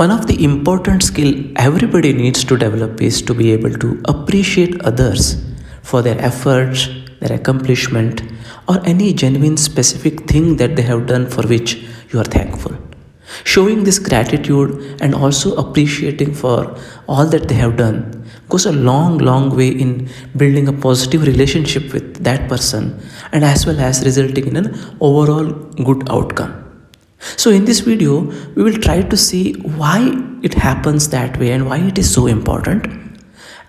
One of the important skill everybody needs to develop is to be able to appreciate others for their efforts, their accomplishment, or any genuine specific thing that they have done for which you are thankful. Showing this gratitude and also appreciating for all that they have done goes a long way in building a positive relationship with that person, and as well as resulting in an overall good outcome. So, in this video, we will try to see why it happens that way and why it is so important.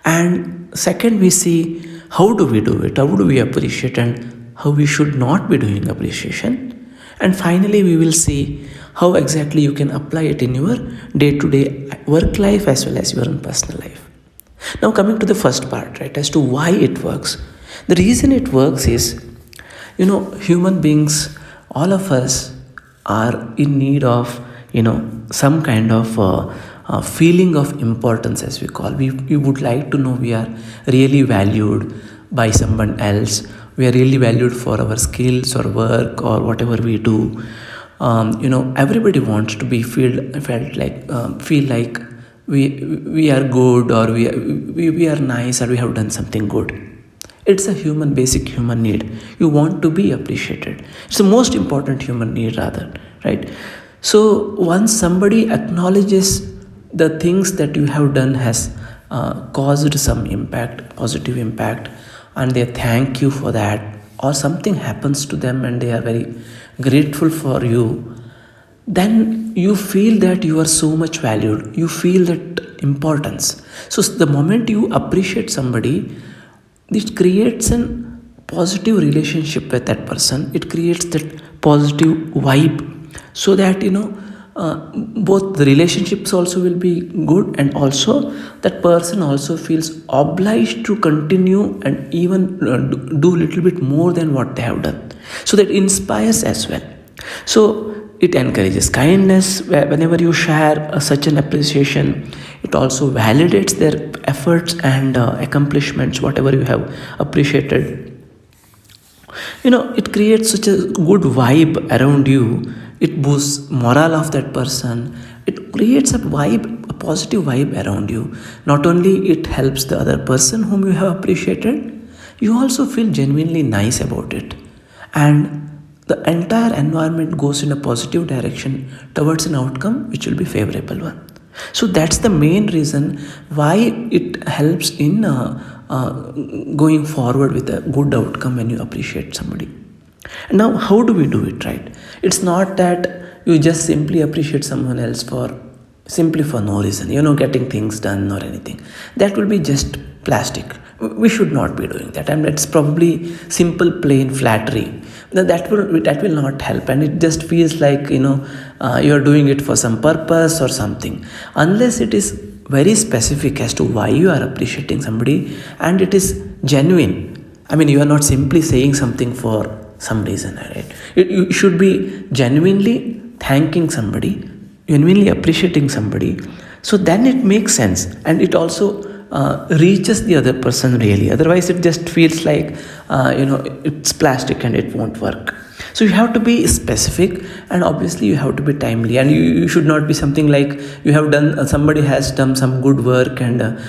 And second, we see how do we do it, how do we appreciate, and how we should not be doing appreciation. And finally, we will see how exactly you can apply it in your day to day work life as well as your own personal life. Now, coming to the first part, right, as to why it works. The reason it works is, human beings, all of us, are in need of some kind of feeling of importance, as we call. We would like to know we are really valued by someone else. We are really valued for our skills or work or whatever we do. Everybody wants to be feel like we are good, or we are nice, or we have done something good. It's a basic human need. You want to be appreciated. It's the most important human need, rather, right? So once somebody acknowledges the things that you have done has caused some impact, positive impact, and they thank you for that, or something happens to them and they are very grateful for you, then you feel that you are so much valued. You feel that importance. So the moment you appreciate somebody, it creates a positive relationship with that person. It creates that positive vibe, so that both the relationships also will be good, and also that person also feels obliged to continue and even do a little bit more than what they have done. So that inspires as well. So it encourages kindness whenever you share such an appreciation. It also validates their efforts and accomplishments, whatever you have appreciated. It creates such a good vibe around you. It boosts morale of that person. It creates a positive vibe around you. Not only it helps the other person whom you have appreciated, you also feel genuinely nice about it. And the entire environment goes in a positive direction towards an outcome which will be favorable one. So that's the main reason why it helps in going forward with a good outcome when you appreciate somebody. And now, how do we do it, right? It's not that you just simply appreciate someone else for simply for no reason, getting things done or anything. That will be just plastic. We should not be doing that, and it's probably simple plain flattery. That will not help, and it just feels like you are doing it for some purpose or something, unless it is very specific as to why you are appreciating somebody and it is genuine. I mean, you are not simply saying something for some reason, right? You should be genuinely thanking somebody, genuinely appreciating somebody. So then it makes sense, and it also reaches the other person really. Otherwise, it just feels like it's plastic and it won't work. So you have to be specific, and obviously you have to be timely, and you should not be something like you have done somebody has done some good work and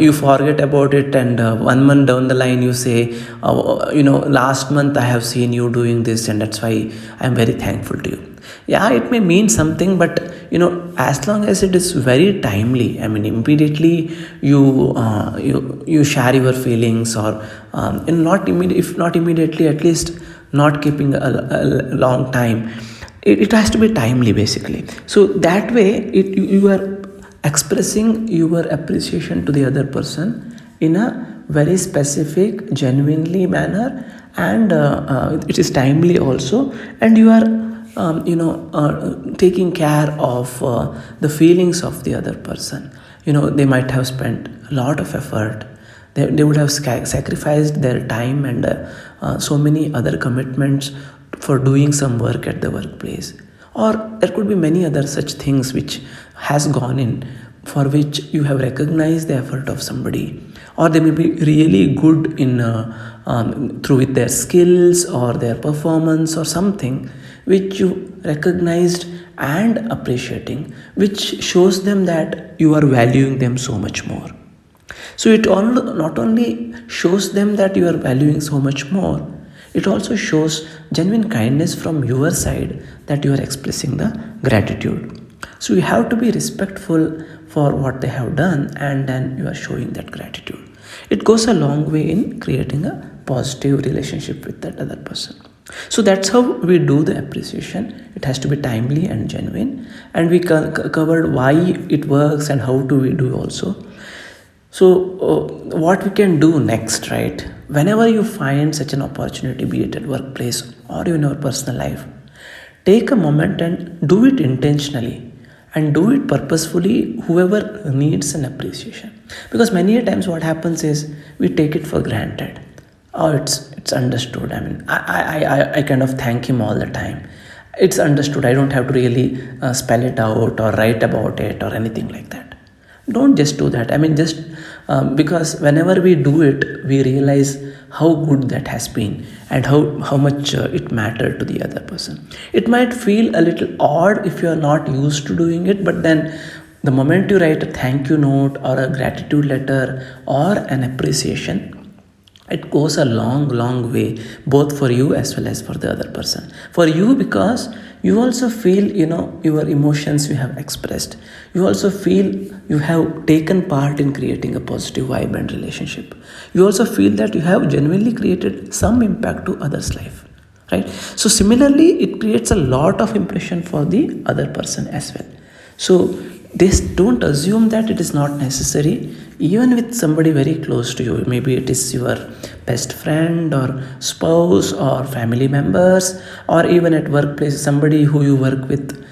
you forget about it, and 1 month down the line you say last month I have seen you doing this, and that's why I'm very thankful to you. Yeah, it may mean something, but as long as it is very timely, I mean, immediately you share your feelings, or if not immediately, at least not keeping a long time. It has to be timely, basically. So that way, you are expressing your appreciation to the other person in a very specific, genuinely manner, and it is timely also, and you are taking care of the feelings of the other person. They might have spent a lot of effort. They would have sacrificed their time and so many other commitments for doing some work at the workplace. Or there could be many other such things which has gone in, for which you have recognized the effort of somebody. Or they may be really good in through with their skills or their performance or something which you recognized and appreciating, which shows them that you are valuing them so much more. So it all not only shows them that you are valuing so much more, it also shows genuine kindness from your side that you are expressing the gratitude. So you have to be respectful for what they have done, and then you are showing that gratitude. It goes a long way in creating a positive relationship with that other person. So that's how we do the appreciation. It has to be timely and genuine, and we covered why it works and how do we do also. So, what we can do next, right? Whenever you find such an opportunity, be it at workplace or in your personal life, take a moment and do it intentionally and do it purposefully, whoever needs an appreciation. Because many a times what happens is we take it for granted. Oh, it's understood. I mean, I kind of thank him all the time. It's understood. I don't have to really spell it out or write about it or anything like that. Don't just do that. I mean, just because whenever we do it, we realize how good that has been and how much it mattered to the other person. It might feel a little odd if you are not used to doing it, but then the moment you write a thank you note or a gratitude letter or an appreciation, it goes a long way, both for you as well as for the other person. For you, because you also feel, your emotions you have expressed. You also feel you have taken part in creating a positive vibrant relationship. You also feel that you have genuinely created some impact to others life, right? So similarly, it creates a lot of impression for the other person as well. So this, don't assume that it is not necessary. Even with somebody very close to you, maybe it is your best friend or spouse or family members, or even at workplace, somebody who you work with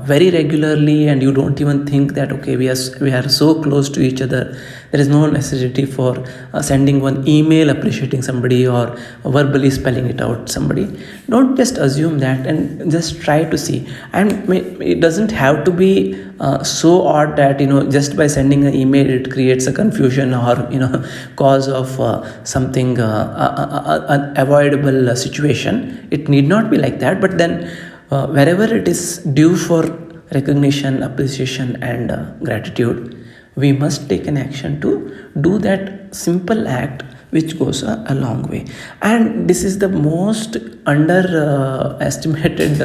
very regularly, and you don't even think that, okay, we are so close to each other, there is no necessity for sending one email appreciating somebody or verbally spelling it out somebody. Don't just assume that, and just try to see. And it doesn't have to be so odd that just by sending an email it creates a confusion or cause of something unavoidable situation. It need not be like that, but then wherever it is due for recognition, appreciation, and gratitude, we must take an action to do that simple act, which goes a long way. And this is the most underestimated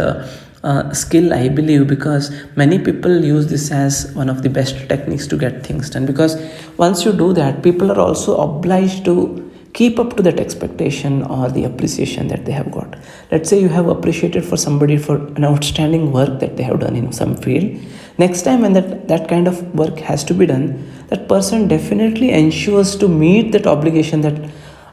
skill, I believe, because many people use this as one of the best techniques to get things done. Because once you do that, people are also obliged to keep up to that expectation or the appreciation that they have got. Let's say you have appreciated for somebody for an outstanding work that they have done in some field. Next time when that kind of work has to be done, that person definitely ensures to meet that obligation, that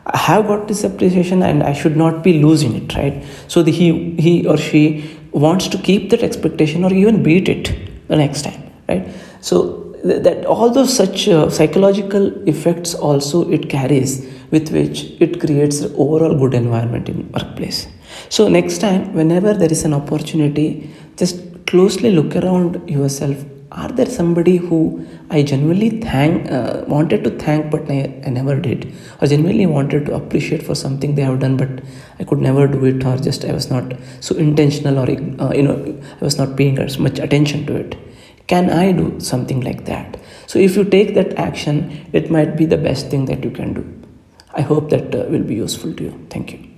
I have got this appreciation and I should not be losing it, right? So he or she wants to keep that expectation or even beat it the next time, right? So that all those such psychological effects also it carries, with which it creates an overall good environment in workplace. So next time whenever there is an opportunity, just closely look around yourself. Are there somebody who I genuinely wanted to thank but I never did, or genuinely wanted to appreciate for something they have done but I could never do it, or just I was not so intentional, or I was not paying as much attention to it? Can I do something like that? So if you take that action, it might be the best thing that you can do. I hope that will be useful to you. Thank you.